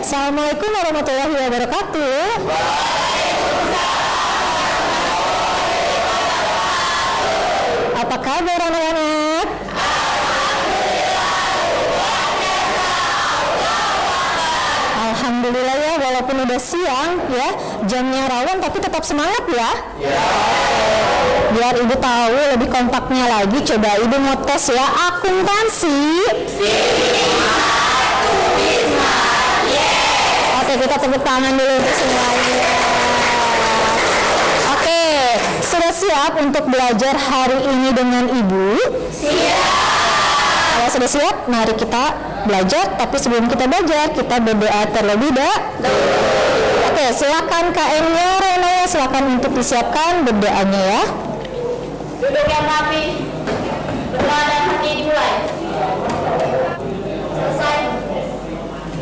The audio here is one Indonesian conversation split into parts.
Assalamualaikum warahmatullahi wabarakatuh. Apa kabar anak-anak? Alhamdulillah ya, walaupun udah siang ya, jamnya rawan tapi tetap semangat ya. Biar ibu tahu lebih kompaknya lagi, coba ibu mau tes ya, akuntansi. Oke, kita tepuk tangan dulu untuk semuanya. Oke, sudah siap untuk belajar hari ini dengan ibu? Siap. Kalau sudah siap, mari kita belajar. Tapi sebelum kita belajar, kita berdoa terlebih dahulu. Oke, silakan KM-nya Rena ya, silakan untuk disiapkan berdoanya ya. Duduk yang rapi, berdoa dan hati dimulai. Selesai.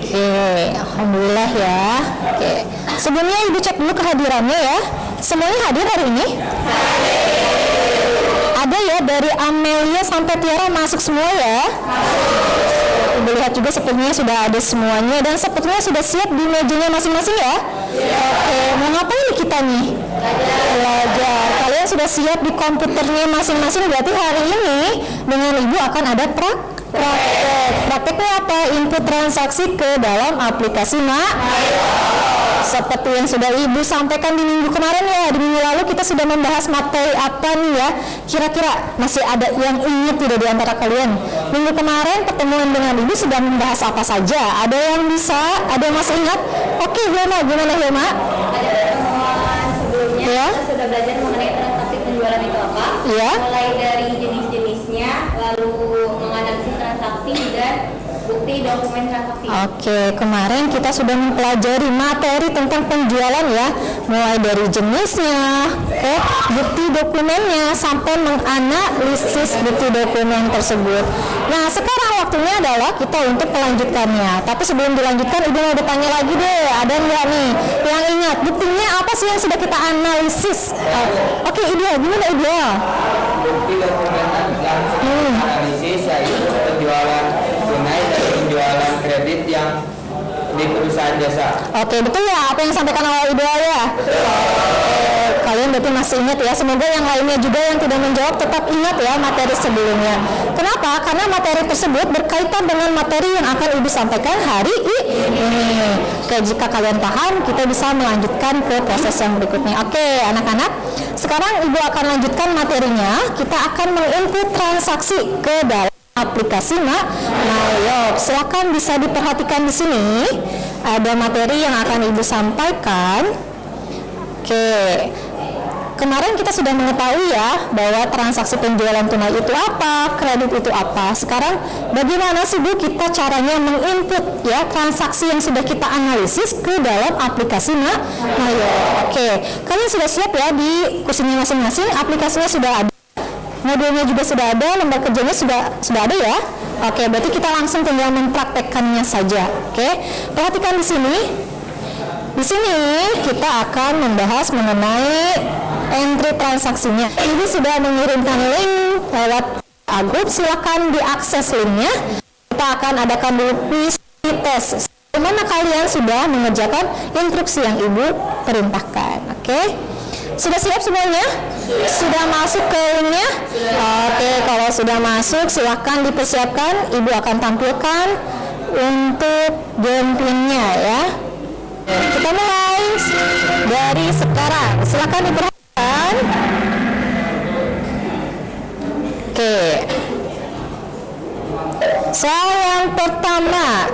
Oke, alhamdulillah ya. Oke, sebelumnya ibu cek dulu kehadirannya ya. Semuanya hadir hari ini? Ada ya, dari Amelia sampai Tiara masuk semua ya. Ibu lihat juga sepertinya sudah ada semuanya dan sepertinya sudah siap di mejanya masing-masing ya. Oke, mau ngapain nih kita nih? Belajar. Kalian sudah siap di komputernya masing-masing, berarti hari ini dengan ibu akan ada praktek. Prakteknya apa? Input transaksi ke dalam aplikasi seperti yang sudah ibu sampaikan di minggu kemarin ya. Di minggu lalu kita sudah membahas materi apa nih ya. Kira-kira masih ada yang ingat tidak di antara kalian? Minggu kemarin pertemuan dengan ibu sudah membahas apa saja? Ada yang bisa? Ada yang masih ingat? Oke, gimana Hilma? Ada pertemuan sebelumnya Ya. kita sudah belajar mengenai transaksi penjualan itu apa? Ya. Mulai dari jenis-jenisnya, lalu menganalisis transaksi dan bukti dokumen transaksi. Oke, kemarin kita sudah mempelajari materi tentang penjualan ya, mulai dari jenisnya, bukti dokumennya, sampai menganalisis bukti dokumen tersebut. Nah, sekarang waktunya adalah kita untuk melanjutkannya. Tapi sebelum dilanjutkan, ibu mau bertanya lagi deh, ada nggak nih yang ingat buktinya apa sih yang sudah kita analisis? Oke, Idea, gimana Idea? Bukti dokumen yang analisis yaitu penjualan tunai dan penjualan kredit yang di perusahaan jasa. Oke, betul ya apa yang disampaikan oleh Idea ya? Kalian berarti masih ingat ya. Semoga yang lainnya juga yang tidak menjawab tetap ingat ya materi sebelumnya. Kenapa? Karena materi tersebut berkaitan dengan materi yang akan ibu sampaikan hari ini. Oke, jika kalian paham, kita bisa melanjutkan ke proses yang berikutnya. Oke, anak-anak, sekarang ibu akan lanjutkan materinya. Kita akan menginput transaksi ke dalam aplikasi Mayop. Silakan bisa diperhatikan di sini. Ada materi yang akan ibu sampaikan. Oke. Kemarin kita sudah mengetahui ya bahwa transaksi penjualan tunai itu apa, kredit itu apa. Sekarang bagaimana sih Bu kita caranya menginput ya transaksi yang sudah kita analisis ke dalam aplikasi Mayop. Oke. Kalian sudah siap ya di kursinya masing-masing, aplikasinya sudah ada. Modulnya juga sudah ada, lembar kerjanya sudah ada ya. Oke, berarti kita langsung tinggal mempraktekkannya saja. Oke, perhatikan di sini. Di sini kita akan membahas mengenai entry transaksinya. Ini sudah mengirimkan link lewat grup, silakan diakses linknya. Kita akan adakan dulu quiz tes. Bagaimana kalian sudah mengerjakan instruksi yang ibu perintahkan? Oke. Sudah siap semuanya? Sudah masuk ke linknya? Oke, kalau sudah masuk silahkan dipersiapkan. Ibu akan tampilkan untuk gameplaynya ya. Kita mulai dari sekarang. Silahkan diperhatikan. Oke. Soal yang pertama.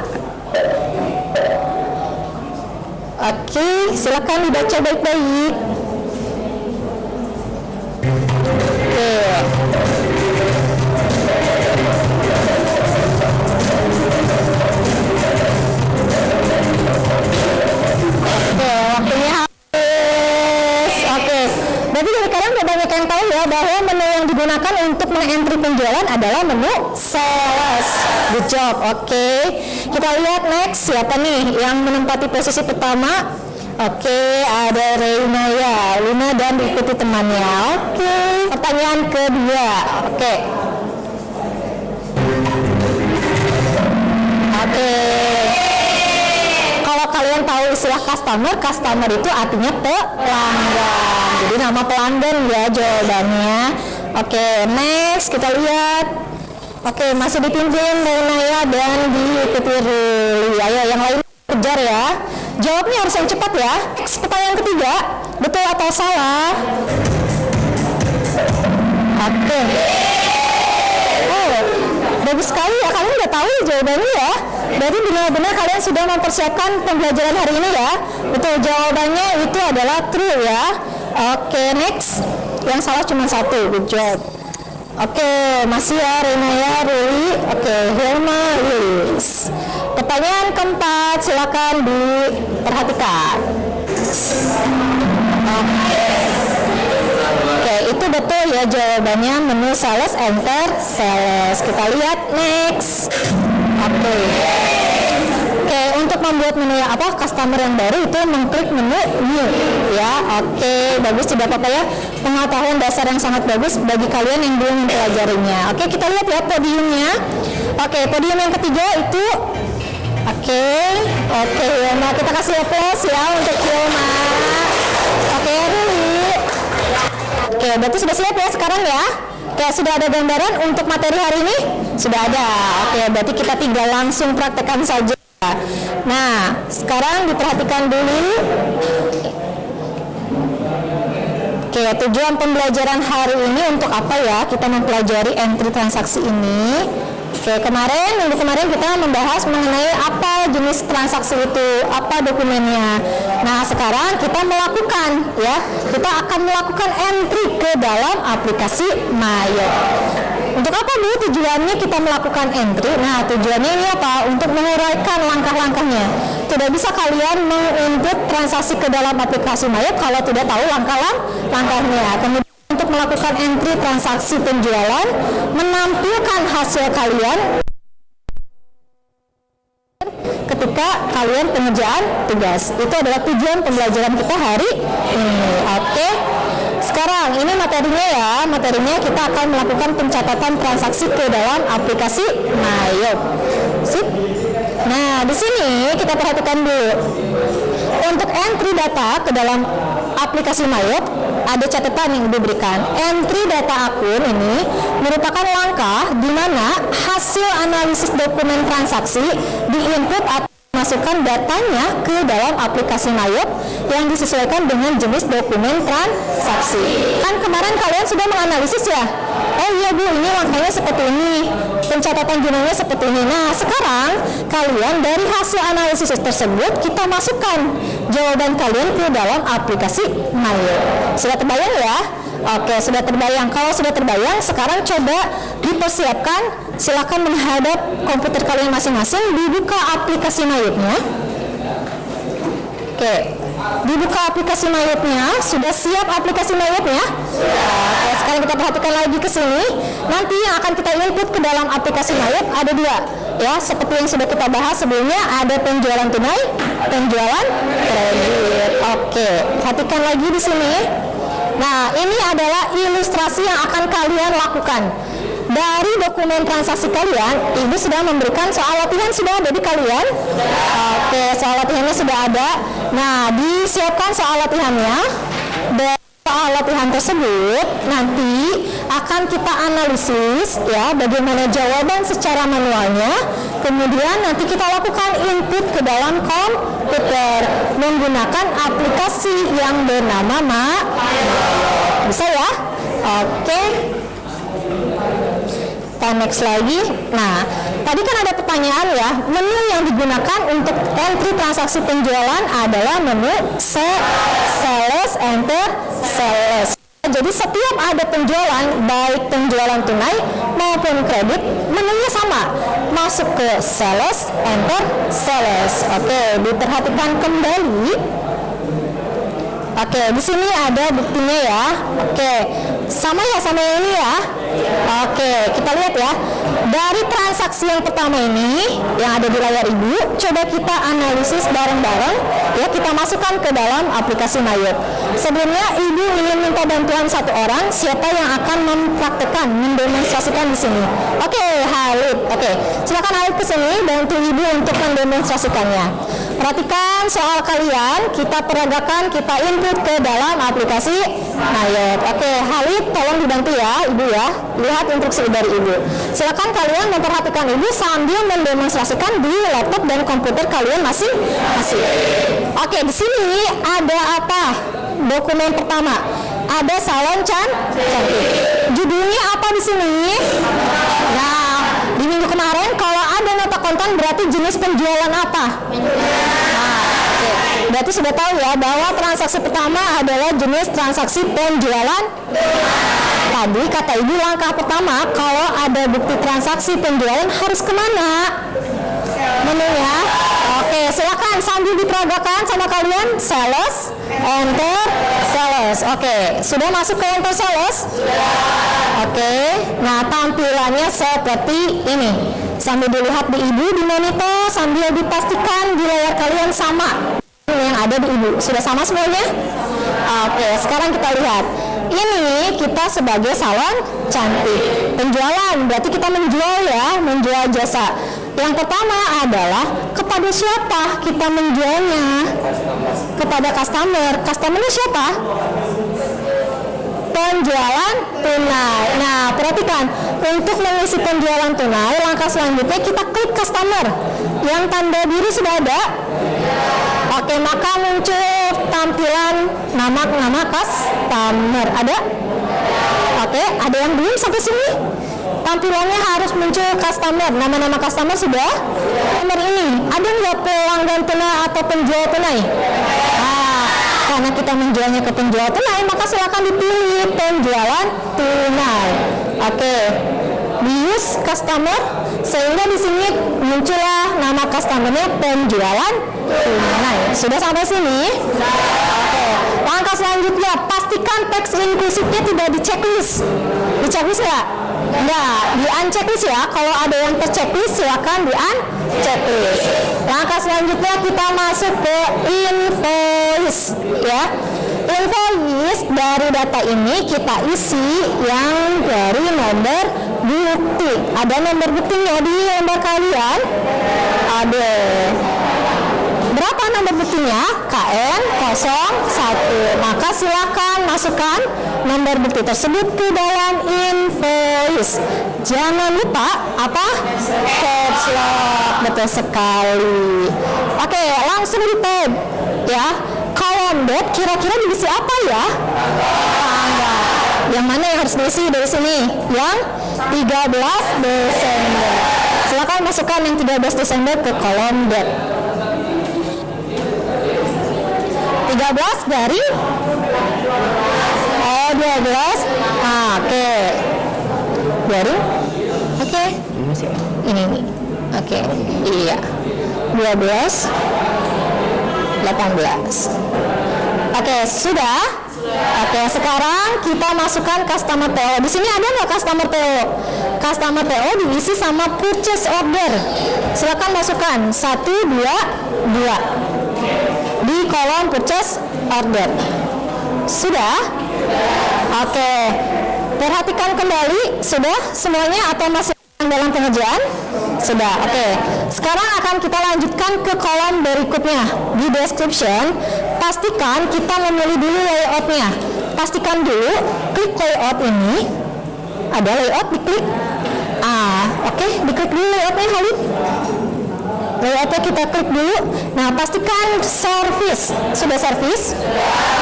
Oke, silahkan dibaca baik-baik. Waktunya habis. Oke, berarti dari kalian udah banyak yang tahu ya bahwa menu yang digunakan untuk mengentry penjualan adalah menu sales. Good job. Oke, kita lihat next siapa nih yang menempati posisi pertama. Oke, ada Reina ya, Luna dan diikuti temannya. Oke, pertanyaan kedua. Oke. Oke. Kalau kalian tahu istilah customer itu artinya pelanggan. Jadi nama pelanggan ya jawabannya. Oke, next kita lihat. Oke, masih dipimpin Naya dan diikuti Ruli. Ayo yang lain kejar ya. Jawabnya harus yang cepat ya. Next, pertanyaan ketiga, betul atau salah? Oke. Oh, bagus sekali ya, kalian udah tahu jawabannya ya. Berarti benar-benar kalian sudah mempersiapkan pembelajaran hari ini ya. Betul, jawabannya itu adalah true ya. Oke, next. Yang salah cuma satu, good job. Oke, masih ya Renaya, Ruli. Oke, Hilma, Lilis. Pertanyaan keempat, silakan diperhatikan. Oke, itu betul ya jawabannya, menu sales, enter sales. Kita lihat next. Oke, untuk membuat menu yang customer yang baru itu mengklik menu new ya. Oke, bagus, tidak apa-apa ya. Pengetahuan dasar yang sangat bagus bagi kalian yang belum mempelajarinya. Oke, kita lihat ya podiumnya. Oke, podium yang ketiga itu Oke, Hilma, kita kasih aplaus ya untuk Hilma. Oke, Ruli. Oke, berarti sudah siap ya sekarang ya? Oke, sudah ada gambaran untuk materi hari ini? Sudah ada. Oke, berarti kita tinggal langsung praktekkan saja. Nah, sekarang diperhatikan dulu. Oke, tujuan pembelajaran hari ini untuk apa ya? Kita mempelajari entry transaksi ini. Oke, minggu kemarin kita membahas mengenai apa jenis transaksi itu, apa dokumennya. Nah, sekarang kita melakukan ya, kita akan melakukan entry ke dalam aplikasi Mayo. Untuk apa Bu tujuannya kita melakukan entry? Nah, tujuannya ini apa? Untuk menguraikan langkah-langkahnya. Tidak bisa kalian menginput transaksi ke dalam aplikasi Mayo kalau tidak tahu langkah-langkahnya. Kemudian untuk melakukan entry transaksi penjualan, menampilkan hasil kalian ketika kalian pengerjaan tugas. Itu adalah tujuan pembelajaran kita hari ini. Oke. Sekarang ini materinya ya. Materinya kita akan melakukan pencatatan transaksi ke dalam aplikasi Mayo. Sip. Nah, di sini kita perhatikan dulu. Untuk entry data ke dalam aplikasi Mayo, ada catatan yang diberikan. Entry data akun ini merupakan langkah di mana hasil analisis dokumen transaksi diinput atau masukkan datanya ke dalam aplikasi Mayo yang disesuaikan dengan jenis dokumen transaksi. Kan kemarin kalian sudah menganalisis ya? Oh iya Bu, ini langkahnya seperti ini, pencatatan jumlahnya seperti ini. Nah, sekarang kalian dari hasil analisis tersebut kita masukkan jawaban kalian ke dalam aplikasi Mayo. Sudah terbayang ya? Oke, sudah terbayang. Kalau sudah terbayang, sekarang coba dipersiapkan. Silakan menghadap komputer kalian masing-masing, dibuka aplikasi Mayo-nya. Oke, dibuka aplikasi Mayo-nya. Sudah siap aplikasi Mayo-nya? Oke, sekarang kita perhatikan lagi ke sini. Nanti yang akan kita input ke dalam aplikasi Mayo ada dua. Ya, seperti yang sudah kita bahas sebelumnya, ada penjualan tunai, penjualan kredit. Oke, perhatikan lagi di sini. Nah, ini adalah ilustrasi yang akan kalian lakukan. Dari dokumen transaksi kalian, Ibu sudah memberikan soal latihan sudah ada di kalian. Oke, soal latihannya sudah ada. Nah, disiapkan soal latihannya. Dan soal latihan tersebut nanti akan kita analisis ya bagaimana jawaban secara manualnya. Kemudian nanti kita lakukan input ke dalam komputer menggunakan aplikasi yang bernama Bisa ya? Oke. Kita next lagi. Nah, tadi kan ada pertanyaan ya, menu yang digunakan untuk entry transaksi penjualan adalah menu sales, enter sales. Jadi setiap ada penjualan, baik penjualan tunai maupun kredit, menunya sama. Masuk ke sales, enter sales. Oke, diperhatikan kembali. Oke, di sini ada buktinya ya. Oke, sama ya sama yang ini ya. Oke, kita lihat ya. Dari transaksi yang pertama ini yang ada di layar Ibu, coba kita analisis bareng-bareng ya, kita masukkan ke dalam aplikasi Mayo. Sebelumnya Ibu ingin minta bantuan satu orang, siapa yang akan mempraktekkan, mendemonstrasikan di sini? Oke, Halid. Oke, silakan Halid ke sini bantu Ibu untuk mendemonstrasikannya. Perhatikan soal kalian, kita peragakan, kita input ke dalam aplikasi Nayot. Oke, Halid tolong dibantu ya, Ibu ya. Lihat instruksi dari Ibu. Silakan kalian memperhatikan Ibu sambil mendemonstrasikan di laptop dan komputer kalian masing-masing. Oke, di sini ada apa? Dokumen pertama. Ada salon cantik. Judulnya apa di sini? Nah, di minggu kemarin kalau ada nota kontan berarti jenis penjualan apa? Berarti sudah tahu ya bahwa transaksi pertama adalah jenis transaksi penjualan. Tadi kata Ibu langkah pertama kalau ada bukti transaksi penjualan harus kemana? Menunya. Oke, silakan sambil diperagakan sama kalian. Sales, enter sales. Oke, sudah masuk ke enter sales? Oke, nah tampilannya seperti ini. Sambil dilihat di Ibu di monitor, sambil dipastikan di layar kalian sama yang ada di Ibu. Sudah sama semuanya? Oke, sekarang kita lihat. Ini kita sebagai salon cantik. Penjualan, berarti kita menjual ya, menjual jasa. Yang pertama adalah kepada siapa kita menjualnya? Kepada customer. Customernya siapa? Penjualan tunai. Nah, perhatikan, untuk mengisi penjualan tunai, langkah selanjutnya kita klik customer. Yang tanda biru sudah ada? Oke, maka muncul tampilan nama customer. Ada? Oke, ada yang belum sampai sini? Tampilannya harus muncul customer. Nama-nama customer sudah? Nomor ini, ada nggak pelanggan tunai atau penjual tunai? Karena kita menjualnya ke penjual tunai, maka silakan dipilih penjualan tunai. Oke, use customer sehingga di sini muncullah nama customernya penjualan tunai. Sudah sampai sini? Oke. Langkah selanjutnya pastikan teks inklusifnya tidak di checklist. Di checklist ya? Enggak, di unchecklist ya. Kalau ada yang terchecklist silakan di unchecklist. Langkah selanjutnya kita masuk ke invoice ya. Invoice dari data ini kita isi yang dari nomor bukti. Ada nomor buktinya di lembar kalian? Ada. Berapa nomor buktinya? KN01. Maka silakan masukkan nomor bukti tersebut ke dalam invoice. Jangan lupa apa? Caps lock. Betul sekali. Oke, langsung di tab ya. Kolom date kira-kira diisi apa ya? Tanggal. Yang mana yang harus diisi dari sini? Yang 13 Desember. Silakan masukkan yang 13 Desember ke kolom date. 13 dari 12. Oke. Dari? Oke. Ini. Oke. Iya. 12 18. Oke, sudah? Oke, sekarang kita masukkan customer PO. Di sini ada nggak customer PO? Customer PO diisi sama purchase order. Silakan masukkan 1, 2, 2 di kolom purchase order. Sudah? Oke. Perhatikan kembali, sudah semuanya atau masih dalam pengerjaan? Sudah, oke. Sekarang akan kita lanjutkan ke kolom berikutnya. Di description, pastikan kita memilih dulu layoutnya. Pastikan dulu, klik layout ini. Ada layout, diklik. Oke, diklik dulu layoutnya, Halid. Layoutnya kita klik dulu. Nah, pastikan service. Sudah service?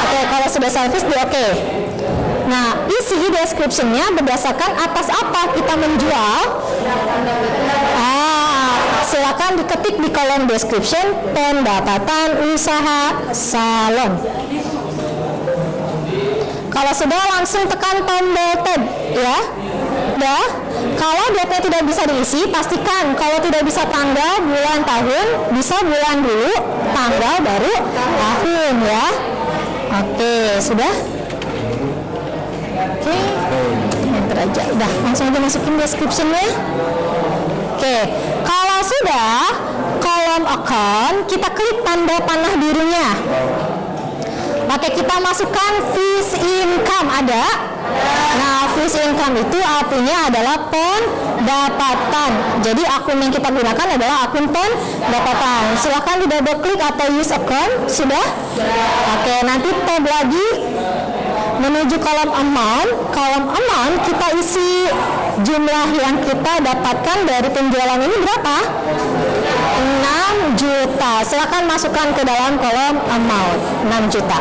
Oke, kalau sudah service, di oke. Nah, isi description-nya berdasarkan atas apa kita menjual. Silakan diketik di kolom description pendapatan usaha salon. Kalau sudah langsung tekan tombol tab ya. Udah. Kalau data tidak bisa diisi, pastikan kalau tidak bisa tanggal, bulan, tahun, bisa bulan dulu, tanggal baru tahun ya. Oke, sudah? Oke, enter aja. Udah, langsung aja masukin description-nya. Oke, kalau sudah, kolom account, kita klik tanda panah birunya. Oke, kita masukkan fees income, ada? Nah, fees income itu artinya adalah pendapatan. Jadi akun yang kita gunakan adalah akun pendapatan. Silahkan di double klik atau use account. Sudah? Oke, nanti tab lagi menuju kolom amount. Kolom amount kita isi jumlah yang kita dapatkan dari penjualan ini berapa? 6 juta. Silahkan masukkan ke dalam kolom amount 6 juta.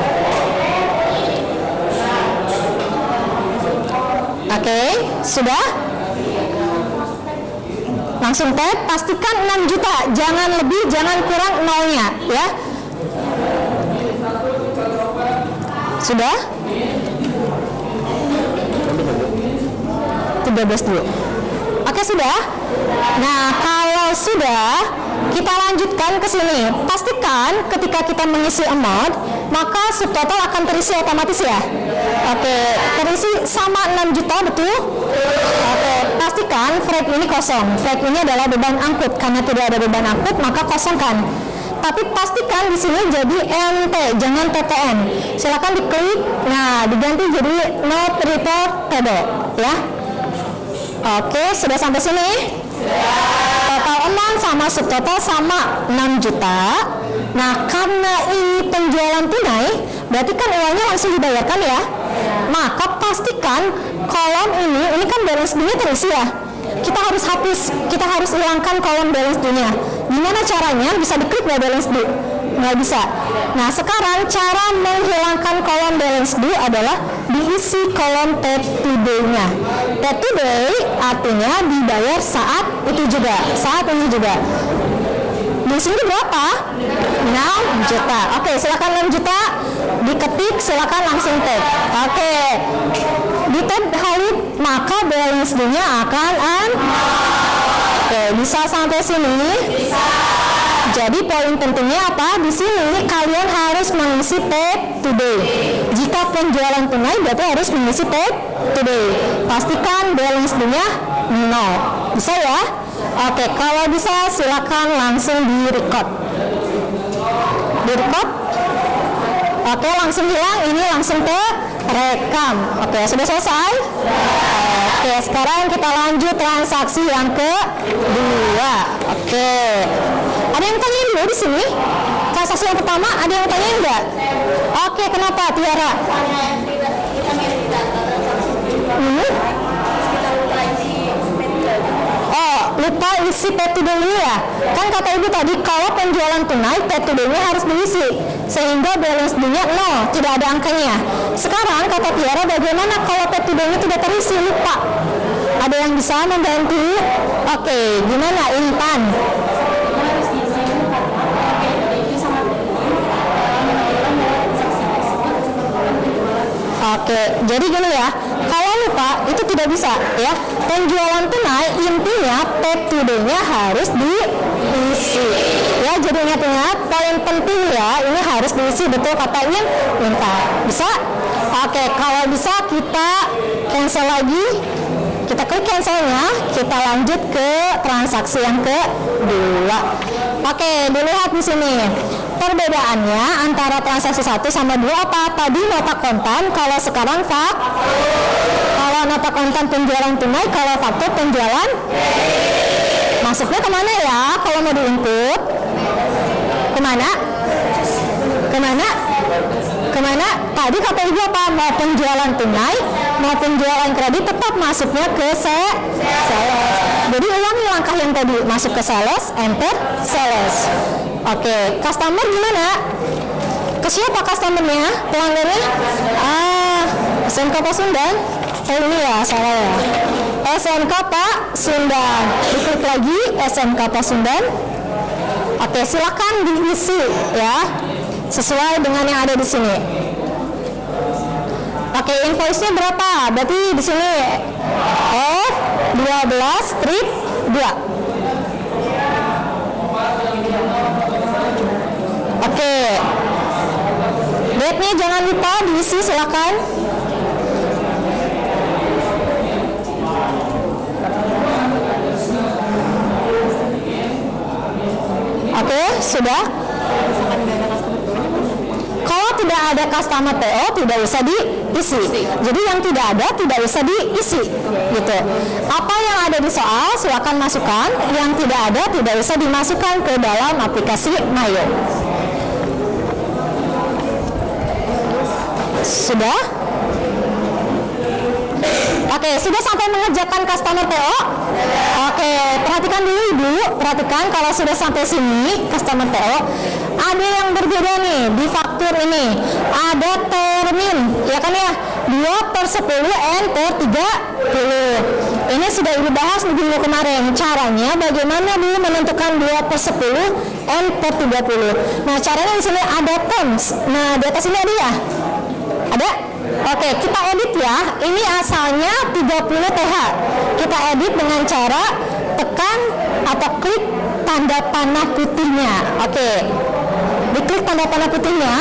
Oke, sudah? Langsung tab, pastikan 6 juta, jangan lebih, jangan kurang nolnya, ya. Sudah? 13 dulu. Oke, sudah? Nah, kalau sudah, kita lanjutkan ke sini. Pastikan ketika kita mengisi amount, maka subtotal akan terisi otomatis ya. Oke, terisi sama 6 juta, betul? Oke, pastikan flag ini kosong. Flag ini adalah beban angkut. Karena tidak ada beban angkut, maka kosongkan. Tapi pastikan di sini jadi NT, jangan TTN. Silakan diklik. Nah, diganti jadi not reportable, ya. Oke, sudah sampai sini? Total amount sama subtotal sama 6 juta. Nah, karena ini penjualan tunai, berarti kan uangnya langsung dibayarkan ya. Maka pastikan kolom ini kan balance due-nya terisi ya. Kita harus hapus, kita harus hilangkan kolom balance due-nya. Gimana caranya? Bisa diklik nggak balance due? Nggak bisa. Nah, sekarang cara menghilangkan kolom balance due adalah diisi kolom paid today-nya. Paid today artinya dibayar saat itu juga, saat ini juga. Di sini berapa? 6 juta. Oke, silakan 6 juta diketik, silakan langsung tag. Oke. Di tab halid maka balance due-nya akan Oke, bisa sampai sini? Bisa. Jadi poin pentingnya apa? Di sini kalian harus mengisi paid today. Jika penjualan tunai berarti harus mengisi paid today. Pastikan balance due-nya 0. Bisa ya? Oke, kalau bisa silakan langsung di-record. Di-record? Oke, langsung hilang. Ini langsung ke rekam. Oke, sudah selesai? Oke, sekarang kita lanjut transaksi yang kedua. Oke. Ada yang tanyain dulu di sini? Transaksi yang pertama ada yang tanyain enggak? Oke, kenapa Tiara? Oh, lupa isi paid today dulu ya. Kan kata ibu tadi kalau penjualan tunai paid today-nya harus diisi sehingga balance due-nya 0, tidak ada angkanya. Sekarang kata Tiara, bagaimana kalau paid today-nya tidak terisi, lupa? Ada yang bisa membantu? Oke, gimana Intan? Oke, jadi gini ya, kalau lupa itu tidak bisa ya. Penjualan tunai intinya paid today-nya harus diisi. Ya, jadi ingat-ingat poin penting ya, ini harus diisi, betul kata Intan. Bisa? Oke, kalau bisa kita cancel lagi. Kita klik cancelnya, kita lanjut ke transaksi yang kedua. Oke, dilihat di sini. Perbedaannya antara transaksi 1 sama 2 apa? Tadi nota kontan, kalau sekarang kalau nota kontan penjualan tunai, kalau faktur penjualan. Masuknya kemana ya? Kalau mau di-input kemana? Kemana? Kemana? Tadi kata ibu apa? Mau penjualan tunai, mau penjualan kredit, tetap masuknya ke sales. Jadi ulangi langkah yang tadi, masuk ke sales, enter sales. Oke, customer gimana? Ke siapa customernya? Pelanggannya? SMK Pasundan. Oh ini ya, salah ya. SMK Pak Sundan. Diklik lagi SMK Pasundan. Oke, silakan diisi ya, sesuai dengan yang ada di sini. Oke, invoice-nya berapa? Berarti di sini F12/2. Oke. Date-nya jangan lupa diisi, silakan. Oke, sudah. Kalau tidak ada ada customer PO tidak usah diisi. Jadi yang tidak ada tidak usah diisi, gitu. Apa yang ada di soal silakan masukkan, yang tidak ada tidak usah dimasukkan ke dalam aplikasi Mayo. Sudah? Oke, sudah sampai mengerjakan customer PO? Oke, perhatikan dulu Ibu, perhatikan kalau sudah sampai sini customer PO, ada yang berbeda nih di faktur ini. Ada termin, ya kan ya? 2/10 N per 30. Ini sudah Ibu bahas minggu kemarin. Caranya bagaimana dulu menentukan 2/10 N per 30. Nah, caranya di sini ada terms. Nah, di atas ini ada ya? Ada? Oke, kita edit ya. Ini asalnya 30 TH. Kita edit dengan cara tekan atau klik tanda panah putihnya. Oke. Diklik tanda panah putihnya.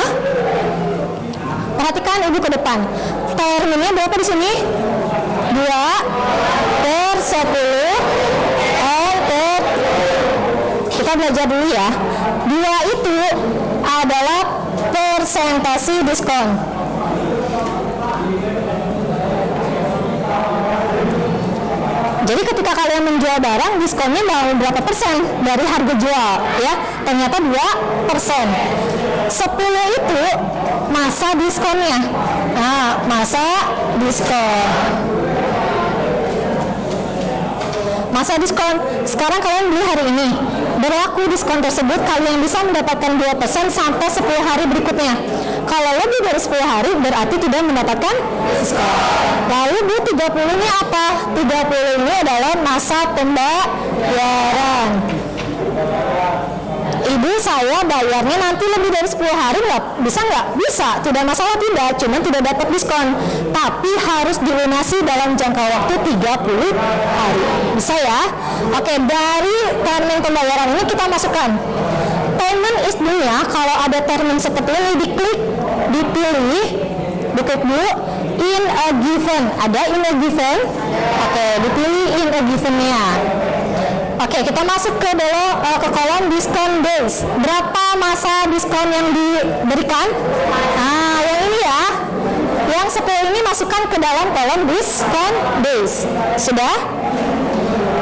Perhatikan Ibu ke depan. Terminnya berapa di sini? 2/10 N per. Kita belajar dulu ya. 2 itu adalah persentase diskon. Jadi ketika kalian menjual barang, diskonnya mau berapa persen dari harga jual, ya? Ternyata 2%. 10 itu masa diskonnya. Nah, masa diskon. Masa diskon, sekarang kalian beli hari ini. Berlaku diskon tersebut, kalian bisa mendapatkan 2% sampai 10 hari berikutnya. Kalau lebih dari 10 hari, berarti tidak mendapatkan diskon. Lalu Bu, 30 ini apa? 30 ini adalah masa pembayaran. Ibu, saya bayarnya nanti lebih dari 10 hari nggak? Bisa nggak? Bisa, tidak masalah tidak, cuma tidak dapat diskon. Tapi harus dilunasi dalam jangka waktu 30 hari. Bisa ya? Oke, dari termin pembayaran ini kita masukkan. Payment is dulu-nya, kalau ada termin seperti ini diklik, dipilih, diklik dulu, in a given. Ada in a given? Oke, dipilih in a given-nya. Oke, kita masuk ke kolom diskon days. Berapa masa diskon yang diberikan? Nah, yang ini ya. Yang 10 ini masukkan ke dalam kolom diskon days. Sudah?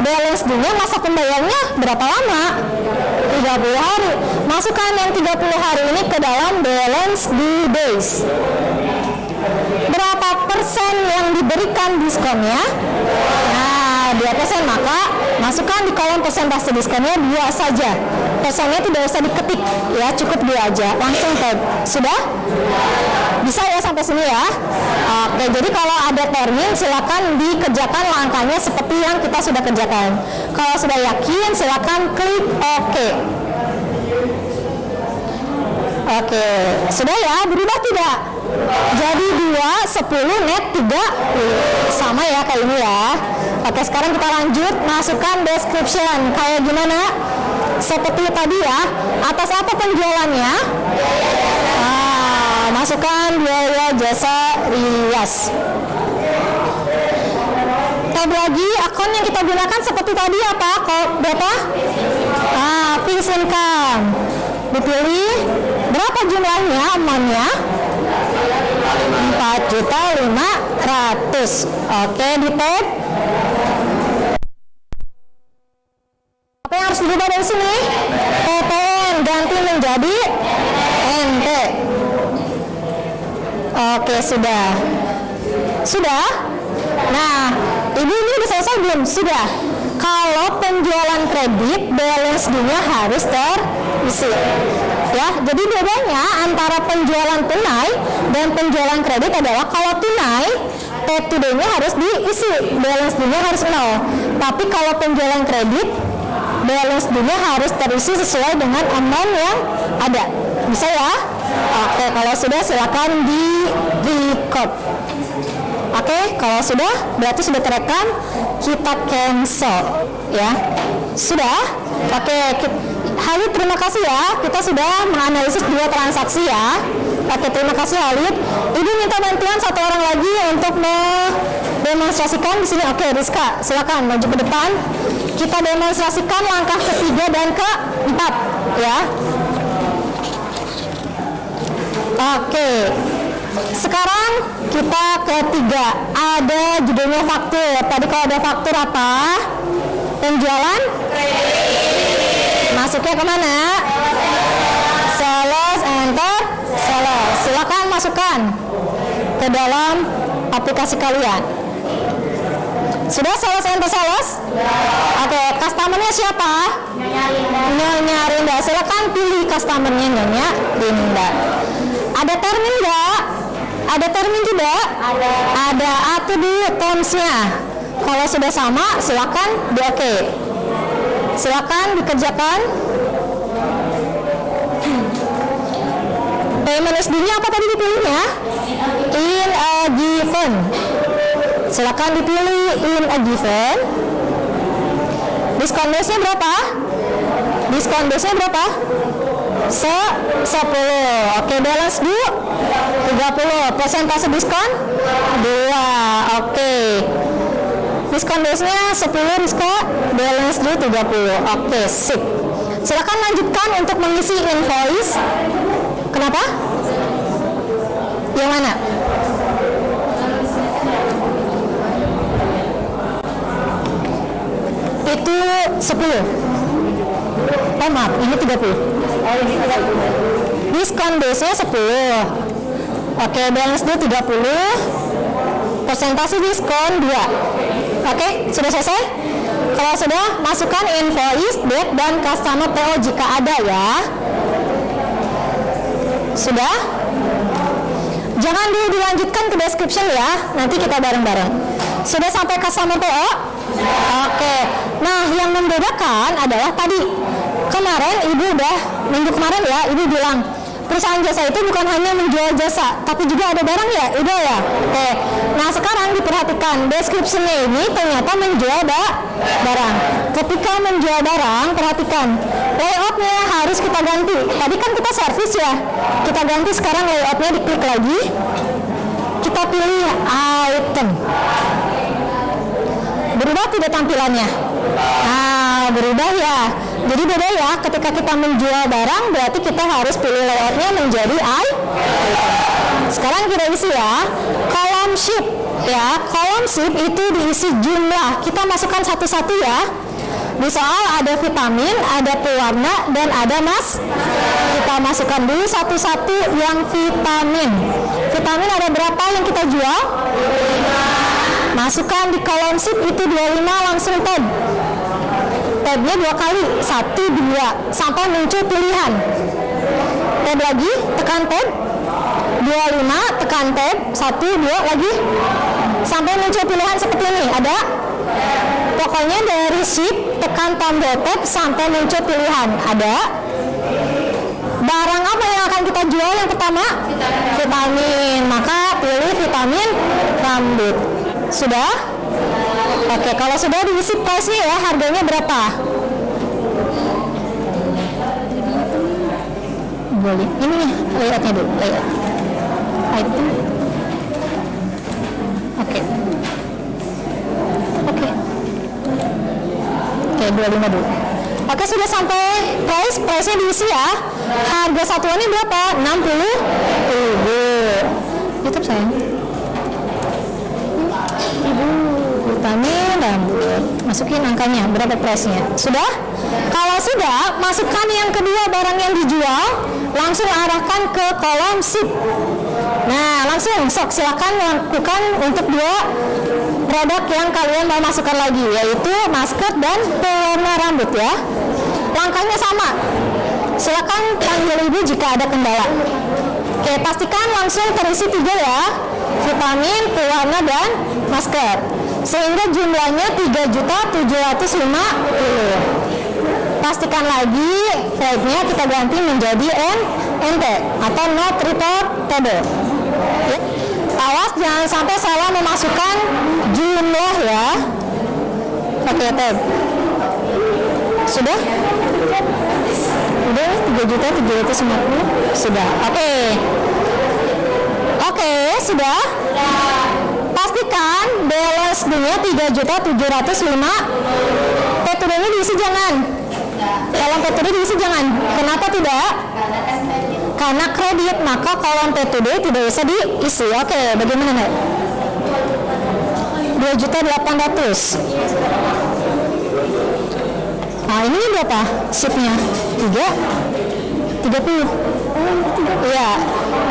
Balance dulu, masa pembayarnya berapa lama? 30 hari. Masukkan yang 30 hari ini ke dalam balance due days. Berapa persen yang diberikan diskonnya? Nah, 2%, maka masukkan di kolom persentase diskonnya 2 saja. Persennya tidak usah diketik, ya, cukup 2 aja. Langsung tag. Sudah? Bisa ya sampai sini ya? Oke, jadi kalau ada termin silakan dikerjakan langkahnya seperti yang kita sudah kerjakan. Kalau sudah yakin silakan klik OK. Oke, sudah ya? Berubah tidak? Jadi 2, 10, net 30. Sama ya kayak ini ya. Oke, sekarang kita lanjut masukkan description. Kayak gimana? Seperti tadi ya. Atas apa penjualannya? Masukkan biaya jasa rias. Tab lagi, akun yang kita gunakan seperti tadi apa? Berapa? Fixed income. Dipilih. Berapa jumlahnya? Amountnya? 4.500.000. Oke, di tab. Apa yang harus dirubah dari sini? PPN ganti menjadi NT. Oke, sudah. Sudah? Nah, Ibu ini udah selesai belum? Sudah. Kalau penjualan kredit, balance dua harus terisi. Ya, jadi bedanya antara penjualan tunai dan penjualan kredit adalah kalau tunai, tap today-nya harus diisi, balance dua harus 0. Tapi kalau penjualan kredit, balance dua harus terisi sesuai dengan amount yang ada. Bisa ya? Oke, kalau sudah silakan di record. Oke, kalau sudah berarti sudah terekam, kita cancel ya. Sudah? Oke, Halid terima kasih ya. Kita sudah menganalisis 2 transaksi ya. Oke, terima kasih Halid. Ibu minta bantuan 1 orang lagi untuk mendemonstrasikan di sini. Oke, Rizka, silakan maju ke depan. Kita demonstrasikan langkah ketiga dan keempat ya. Oke. sekarang kita ketiga. Ada judulnya faktur. Tadi kalau ada faktur apa? Penjualan? Masuknya kemana? Sales, enter, sales. Silakan masukkan ke dalam aplikasi kalian. Sudah sales, enter, sales? Oke, customernya siapa? Nyonya Rinda. Silakan pilih customernya Nyonya Rinda. Ada termin nggak? Ada termin juga? Ada. Atau dulu terms-nya. Kalau sudah sama, silakan di oke. Silakan dikerjakan. Payment SD-nya apa tadi dipilihnya? In a given. Silakan dipilih in a given. Diskon base-nya berapa? Diskon base-nya berapa? 10. Oke, balance dulu 30. Persentase diskon 2. Oke. Diskon base-nya 10 Rizka, balance dulu 30. Oke, sip. Silakan lanjutkan untuk mengisi invoice. Kenapa? Yang mana? Itu 10. Oh maaf, ini 30. Diskon base-nya 10. Oke, balance dulu 30. Persentase diskon 2. Oke, sudah selesai? Kalau sudah, masukkan invoice, date, dan customer PO jika ada ya. Sudah? Jangan dulu dilanjutkan ke description ya, nanti kita bareng-bareng. Sudah sampai customer PO? Oke. Nah, yang membedakan adalah tadi kemarin ibu udah minggu kemarin ya, ibu bilang perusahaan jasa itu bukan hanya menjual jasa, tapi juga ada barang ya, udah ya. Oke. Nah, sekarang diperhatikan description-nya ini ternyata menjual barang. Ketika menjual barang, perhatikan layout-nya harus kita ganti. Tadi kan kita servis ya, kita ganti sekarang layout-nya, diklik lagi, kita pilih item. Berubah tidak tampilannya? Nah, berubah ya. Jadi beda ya, ketika kita menjual barang berarti kita harus pilih layoutnya menjadi item. Sekarang kita isi ya, column sheet ya. Column sheet itu diisi jumlah, kita masukkan satu-satu ya. Di soal ada vitamin, ada pewarna, dan ada mas. Kita masukkan dulu satu-satu yang vitamin. Vitamin ada berapa yang kita jual? Masukkan di column sheet itu 25, langsung tab. Tabnya 2 kali, 1, 2, sampai muncul pilihan. Tab lagi, tekan tab. 25, tekan tab. 1, 2, lagi. Sampai muncul pilihan seperti ini, ada? Pokoknya dari sheet, tekan tombol tab sampai muncul pilihan, ada? Barang apa yang akan kita jual yang pertama? Vitamin. Maka pilih vitamin rambut. Sudah? Oke, kalau sudah diisi price-nya ya, harganya berapa? Boleh. Ini layout-nya dulu, layout. Item. Oke. Oke. Oke, 25 dulu. Oke, sudah sampai price-nya diisi ya. Harga satuannya berapa? 60.000. YouTube sayang. Ibu, vitamin rambut. Masukin angkanya, berapa price-nya? Sudah? Kalau sudah, masukkan yang kedua barang yang dijual, langsung arahkan ke kolom sheet. Nah, langsung silakan lakukan untuk 2 produk yang kalian mau masukkan lagi, yaitu masker dan pewarna rambut ya. Langkahnya sama. Silakan panggil ibu jika ada kendala. Oke, pastikan langsung terisi 3 ya. Vitamin, pewarna, dan masker. Sehingga jumlahnya 3.750.000. Pastikan lagi flag-nya kita ganti menjadi NT atau not reportable. Ya. Awas jangan sampai salah memasukkan jumlah ya. Oke, tab. Sudah? Udah 3.750.000. Sudah. Oke, sudah. Pastikan balance-nya 3.705.000. P2D-nya diisi jangan. Dalam P2D diisi jangan. Kenapa tidak? Karena kredit, maka kolom P2D tidak usah diisi. Oke, bagaimana Nek? 2.800.000. Nah, ini berapa sheetnya? 30. Iya.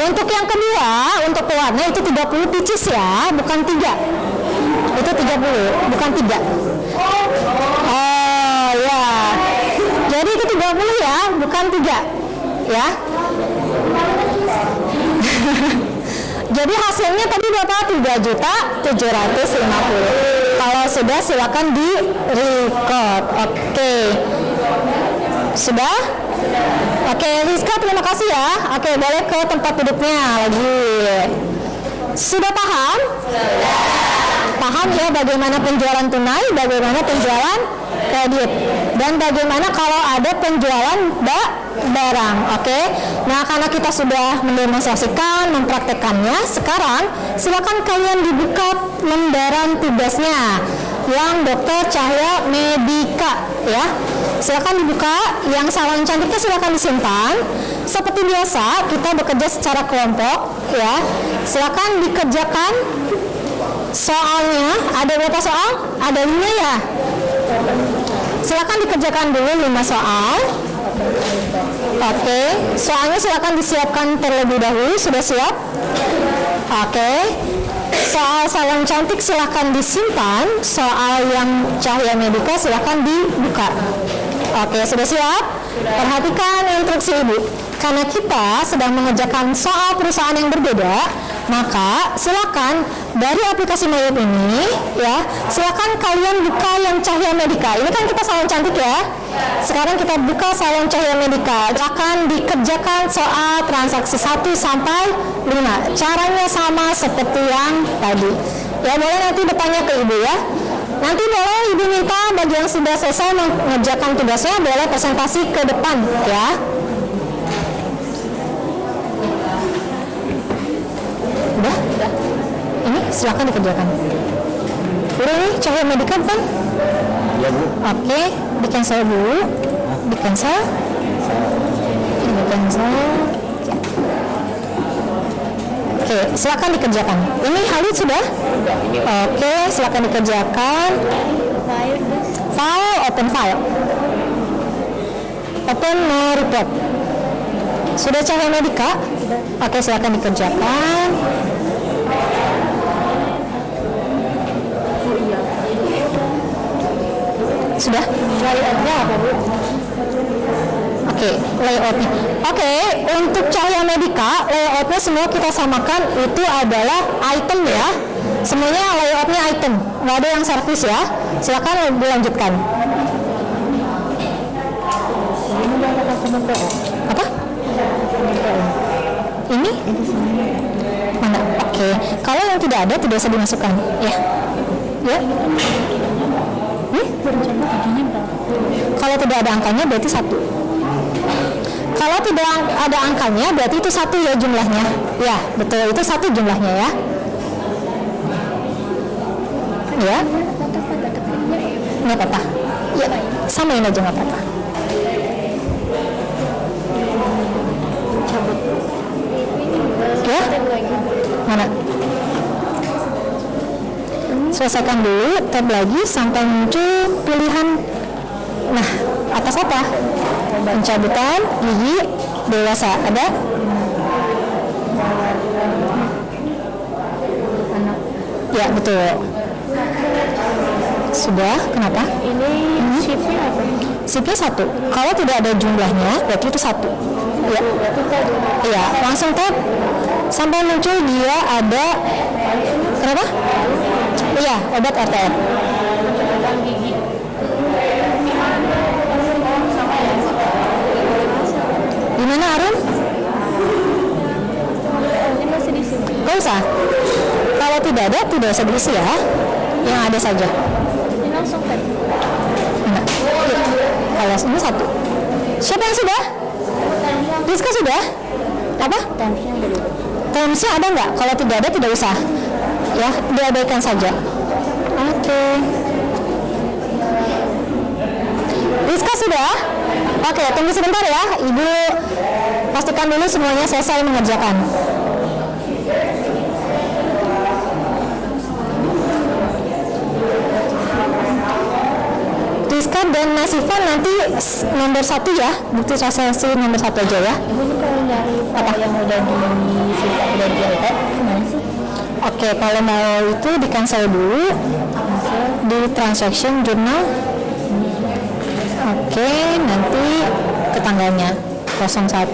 Untuk yang kedua, untuk pewarna itu 30 pieces ya, bukan 3. Itu 30, bukan 3. Oh ya. Jadi itu 30 ya, bukan 3. Ya. Jadi hasilnya tadi berapa? 3.750.000. Kalau sudah silakan di record. Oke. Sudah? Oke, Rizka terima kasih ya. Oke, boleh ke tempat duduknya lagi. Sudah paham? Paham ya bagaimana penjualan tunai, bagaimana penjualan kredit, dan bagaimana kalau ada penjualan barang. Oke. Nah, karena kita sudah mendemonstrasikan, mempraktekannya, sekarang silakan kalian dibuka lembaran tugasnya yang Dokter Cahya Medika ya. Silakan dibuka, yang salon cantiknya silakan disimpan. Seperti biasa kita bekerja secara kelompok ya. Silakan dikerjakan soalnya. Ada berapa soal? Ada 5 ya. Silakan dikerjakan dulu 5 soal. Oke, soalnya silakan disiapkan terlebih dahulu. Sudah siap? Oke. Soal salon cantik silakan disimpan. Soal yang Cahya Medika silakan dibuka. Oke, sudah siap? Perhatikan instruksi Ibu. Karena kita sedang mengerjakan soal perusahaan yang berbeda, maka silakan dari aplikasi MyWeb ini ya, silakan kalian buka yang Cahya Medika. Ini kan kita salon cantik ya. Sekarang kita buka salon Cahya Medika. Akan dikerjakan soal transaksi 1 sampai 5. Caranya sama seperti yang tadi. Ya, boleh nanti bertanya ke Ibu ya. Nanti boleh Ibu minta bagi yang sudah selesai mengerjakan tugasnya boleh presentasi ke depan ya. Udah? Ini silakan dikerjakan. Udah nih Cahya Medika bukan? Ya Bu. Oke, di cancel dulu. Di cancel. Di cancel. Oke, silakan dikerjakan. Ini Halid sudah? Oke, silakan dikerjakan. File, open file. Open no report. Sudah Cahya Medika? Oke, silakan dikerjakan. Sudah? Layoutnya apa Bu? Oke, layoutnya. Oke, untuk Cahya Medika, layoutnya semua kita samakan itu adalah item ya. Semuanya layoutnya item, nggak ada yang service ya. Silakan dilanjutkan. Apa? Ini? Mana? Oke. Kalau yang tidak ada tidak usah dimasukkan. Ya. Ya. Kalau tidak ada angkanya berarti 1. Kalau tidak ada angkanya berarti itu 1 ya jumlahnya. Ya, betul, itu 1 jumlahnya ya. Ya. Nggak apa-apa. Ya, samain aja nggak apa-apa. Ya. Mana? Selesaikan dulu, tab lagi sampai muncul pilihan. Nah, atas apa? Pencabutan gigi dewasa. Ada? Ya, betul. Sudah, kenapa? Ini shiftnya apa? Shiftnya 1. Kalau tidak ada jumlahnya, berarti itu 1. Ya. Iya, langsung tab sampai muncul dia ada. Kenapa? Iya, obat RTF. Gimana Arun? Ini masih di sini. Gak usah. Kalau tidak ada, tidak usah diisi ya. Yang ada saja. Ini langsung kan? Enggak. Kalau ini 1. Siapa yang sudah? Rizka sudah? Apa? Termsnya ada nggak? Kalau tidak ada, tidak usah. Ya, diabaikan saja. Oke. Rizka sudah? Oke, tunggu sebentar ya. Ibu pastikan dulu semuanya selesai mengerjakan. Rizka dan Nasifa nanti nomor 1 ya, bukti transaksi nomor 1 aja ya. Ibu ini kalau dari apa yang udah di iPad gimana sih? Oke, kalau mau itu di cancel dulu di transaction journal. Oke, nanti ke tanggalnya 01,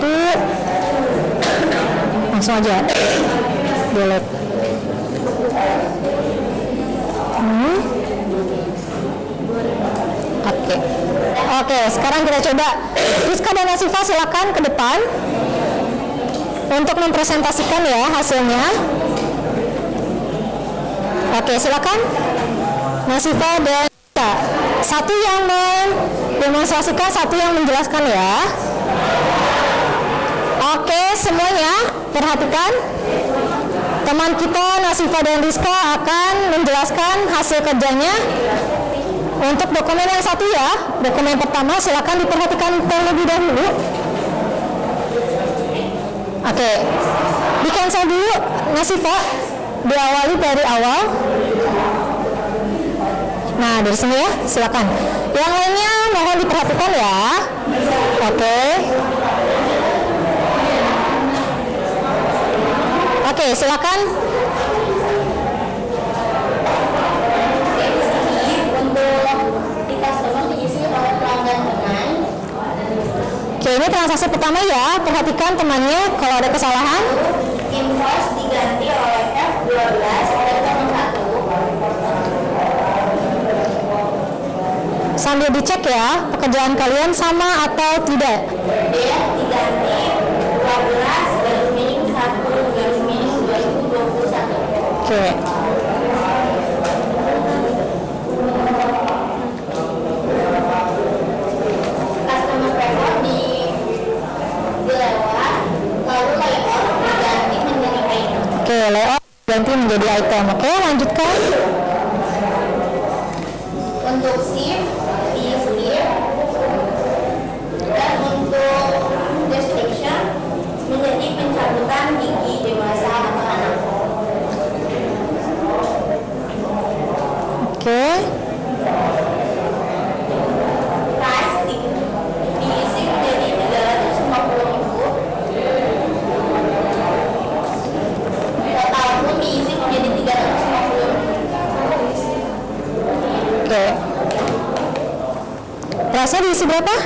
langsung aja delete. Oke, sekarang kita coba. Rizka dan Nasifa silakan ke depan untuk mempresentasikan ya hasilnya. Oke, silakan. Nasifa dan Rizka. Satu yang mendemonstrasikan, satu yang menjelaskan ya. Oke, semuanya perhatikan. Teman kita Nasifa dan Rizka akan menjelaskan hasil kerjanya. Untuk dokumen yang satu ya, dokumen pertama silakan diperhatikan terlebih dahulu. Oke, di cancel dulu Nasifa, diawali dari awal. Nah dari sini ya, silakan. Yang lainnya mohon diperhatikan ya. Oke. Oke, silakan. Oke, ini transaksi pertama ya. Perhatikan temannya kalau ada kesalahan. Invoice diganti oleh F12 dan nomor 1. Sambil dicek ya, pekerjaan kalian sama atau tidak. D diganti 12 garis miring 1 garis miring 2021. Oke. Customer record dilewat, lalu layout diganti menjadi item. Oke, layout ganti menjadi item. Oke, lanjutkan. Untuk shift di skip, dan untuk description menjadi pencabutan gigi dewasa atau anak. Oke. Price diisi menjadi 350.000. Total pun diisi menjadi 350.000. Oke. Price-nya diisi berapa?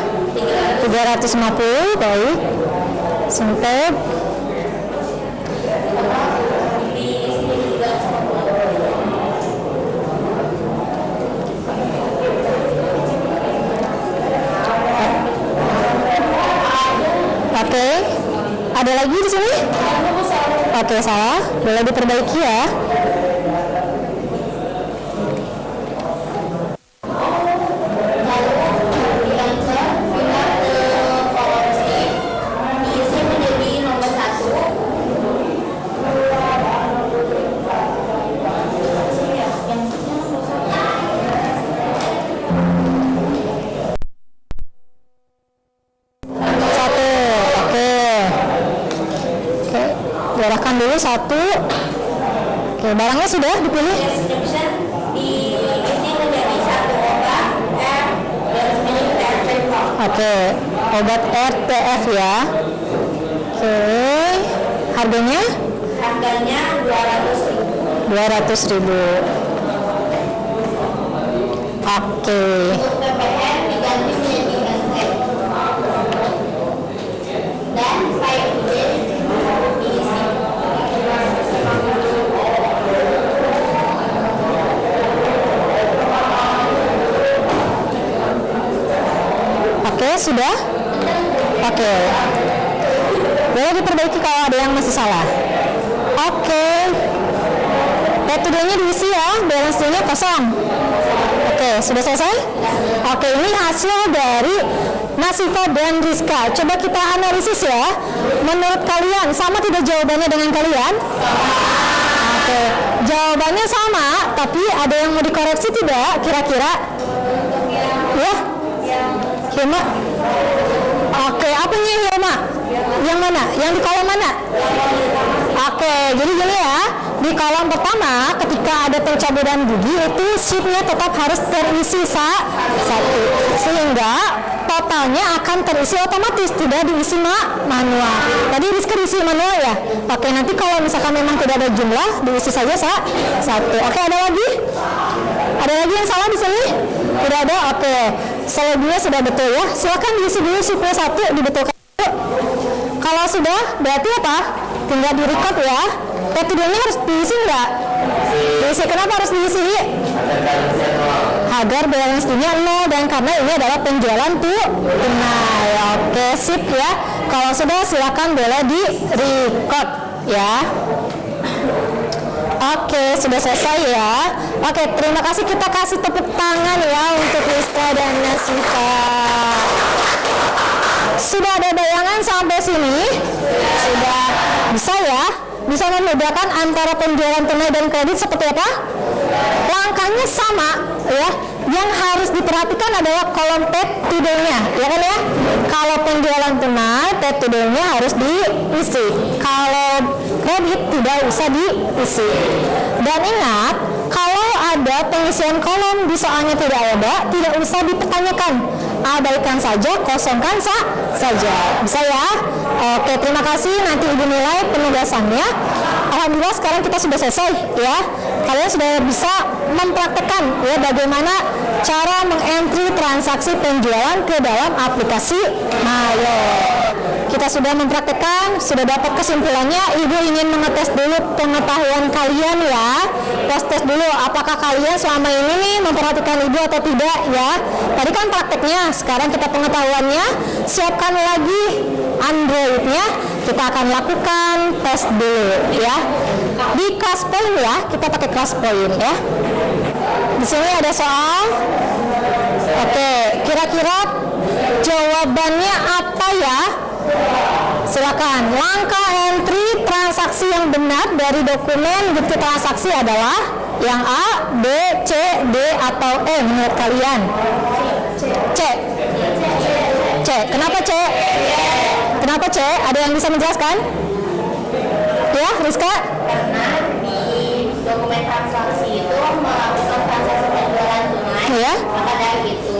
350, baik. Sempet. Diisi 350. Oke. Ada lagi di sini? Oke, salah. Boleh diperbaiki ya. Diarahkan dulu 1. Oke, barangnya sudah dipilih. Description diisi menjadi 1 obat R garis miring TFF. Oke, obat RTF ya. Oke, harganya Harganya 200.000. 200.000. Oke. Untuk PPN diganti menjadi NT. Dan file diisi. Oke, sudah? Oke. Boleh diperbaiki kalau ada yang masih salah. Oke. Metodenya diisi ya, balance-nya kosong. Oke, sudah selesai? Oke, ini hasil dari Nasifa dan Rizka. Coba kita analisis ya. Menurut kalian, sama tidak jawabannya dengan kalian? Oke, jawabannya sama, tapi ada yang mau dikoreksi tidak kira-kira? Ya? Hilma? Oke, apanya Hilma? Yang mana? Yang di kolom mana? Oke, jadi gini ya. Di kolom pertama, ketika ada pencabutan gigi, itu sheet-nya tetap harus terisi satu. Sehingga totalnya akan terisi otomatis, tidak diisi manual. Tadi Rizka diisi manual ya? Oke, nanti kalau misalkan memang tidak ada jumlah, diisi saja satu. Oke, ada lagi? Ada lagi yang salah di sini? Tidak ada? Oke. Selebihnya sudah betul ya. Silakan diisi dulu sheet-nya satu, dibetulkan. Kalau sudah, berarti apa? Tinggal di-record ya. Tidurnya harus diisi enggak? Diisi. Kenapa harus diisi? Agar balance-nya 0, dan karena ini adalah penjualan tunai. Oke, sip ya. Kalau sudah, silakan boleh di-record ya. Oke, sudah selesai ya. Oke, terima kasih. Kita kasih tepuk tangan ya untuk Rizka dan Nasifa. Sudah ada bayangan sampai sini? Sudah bisa ya? Bisa membedakan antara penjualan tunai dan kredit seperti apa? Langkahnya sama ya. Yang harus diperhatikan adalah kolom tab to-do-nya, ya kan ya? Kalau penjualan tunai, tab to-do-nya harus diisi. Kalau kredit tidak usah diisi. Dan ingat, kalau ada pengisian kolom di soalnya tidak ada, tidak usah dipertanyakan. Abaikan saja, kosongkan saja. Bisa ya? Oke, terima kasih. Nanti Ibu nilai penugasannya. Alhamdulillah sekarang kita sudah selesai ya. Kalian sudah bisa mempraktekkan ya bagaimana cara mengentry transaksi penjualan ke dalam aplikasi Mayo. Kita sudah mempraktekkan, sudah dapat kesimpulannya. Ibu ingin mengetes dulu pengetahuan kalian ya. Tes dulu apakah kalian selama ini nih memperhatikan Ibu atau tidak ya. Tadi kan prakteknya, sekarang kita pengetahuannya. Siapkan lagi Android-nya. Kita akan lakukan tes dulu ya. Di kelas point ya, kita pakai kelas point ya. Di sini ada soal. Oke, kira-kira jawabannya apa ya? Silakan. Langkah entry transaksi yang benar dari dokumen bukti transaksi adalah yang A, B, C, D, atau E menurut kalian? C. C. Kenapa C? Kenapa C? Ada yang bisa menjelaskan? Ya, Rizka? Karena di dokumen transaksi itu melakukan transaksi penjualan tunai, Ya. maka dari itu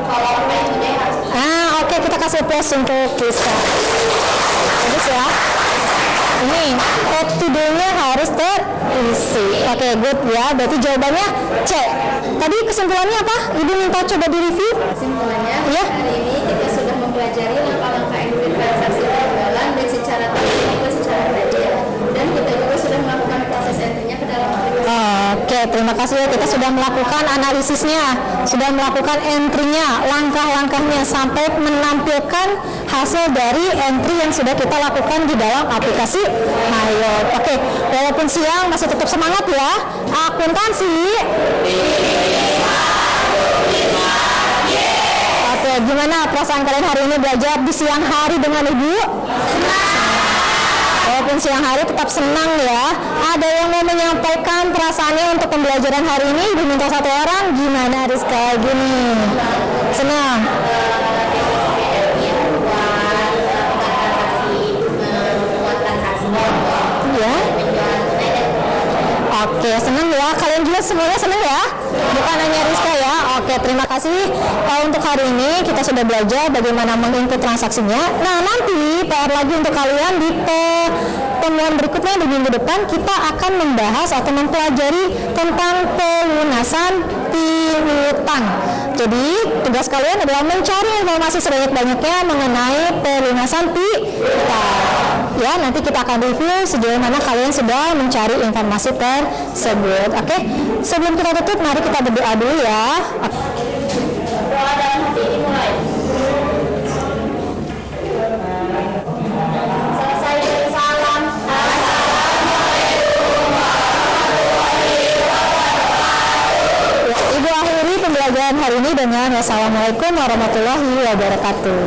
kolom tab to-do harus diisi. Oke, kita kasih plus untuk Rizka. Bagus ya. Ini tab to-do-nya harus terisi. Oke, good ya. Berarti jawabannya C. Tadi kesimpulannya apa? Ibu minta coba di-review. Kesimpulannya, Ya. hari ini kita sudah mempelajari langkah-langkah entry transaksi penjualan baik secara teknis maupun secara kredit, dan kita juga sudah melakukan proses entry-nya ke dalam aplikasi. Oke, terima kasih ya. Kita sudah melakukan analisisnya, sudah melakukan entry-nya, langkah-langkahnya sampai menampilkan hasil dari entry yang sudah kita lakukan di dalam aplikasi Mayo. Oke, walaupun siang masih tetap semangat ya. Akuntansi. Oke, gimana perasaan kalian hari ini belajar di siang hari dengan Ibu? Walaupun siang hari tetap senang ya. Ada yang mau menyampaikan perasaannya untuk pembelajaran hari ini? Ibu minta satu orang. Gimana Rizka? Gini. Senang. Ya. Oke, senang ya. Kalian juga semuanya senang ya? Bukan hanya Rizka ya. Oke, terima kasih. Untuk hari ini kita sudah belajar bagaimana menginput transaksinya. Nah, nanti PR lagi untuk kalian di pertemuan berikutnya di minggu depan kita akan membahas atau mempelajari tentang pelunasan piutang. Jadi, tugas kalian adalah mencari informasi sebanyak-banyaknya mengenai pelunasan piutang. Ya, nanti kita akan review sejauh mana kalian sudah mencari informasi tersebut. Oke, sebelum kita tutup, mari kita berdoa dulu ya. Doa dalam hati ini mulai. Selesai dari salam. Ya, Ibu akhiri pembelajaran hari ini dengan wassalamualaikum warahmatullahi wabarakatuh.